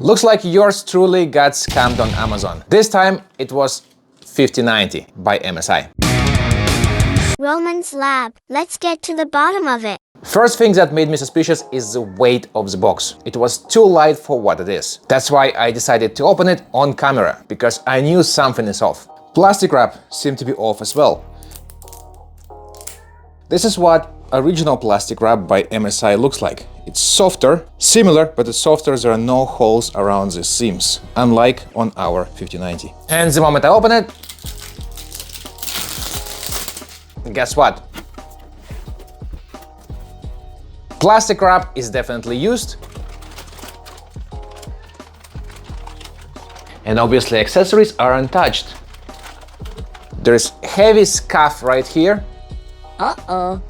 Looks like yours truly got scammed on Amazon. This time it was 5090 by MSI. Roman's lab. Let's get to the bottom of it. First thing that made me suspicious is the weight of the box. It was too light for what it is. That's why I decided to open it on camera, because I knew something is off. Plastic wrap seemed to be off as well. This is what original plastic wrap by MSI looks like. It's softer, similar, but it's softer. There are no holes around the seams, unlike on our 5090. And the moment I open it, guess what? Plastic wrap is definitely used. And obviously accessories are untouched. There's heavy scuff right here. Uh-oh.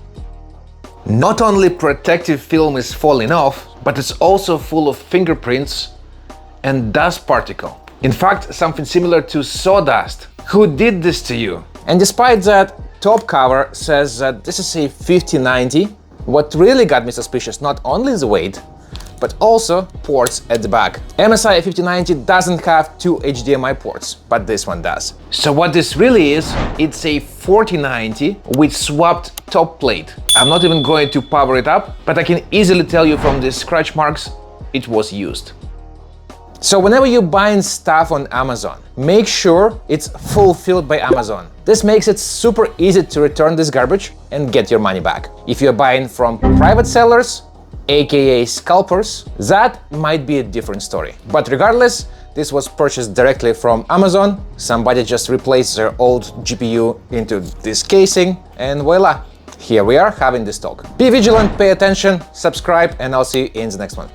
Not only protective film is falling off, but it's also full of fingerprints and dust particle. In fact, something similar to sawdust. Who did this to you? And despite that, top cover says that this is a 5090. What really got me suspicious, not only the weight, but also ports at the back. MSI 5090 doesn't have two HDMI ports, but this one does. So what this really is, it's a 4090 with swapped top plate. I'm not even going to power it up, but I can easily tell you from the scratch marks, it was used. So whenever you're buying stuff on Amazon, make sure it's fulfilled by Amazon. This makes it super easy to return this garbage and get your money back. If you're buying from private sellers, aka scalpers, that might be a different story. But regardless, this was purchased directly from Amazon. Somebody just replaced their old GPU into this casing, and voila, here we are having this talk. Be vigilant, pay attention, subscribe, and I'll see you in the next one.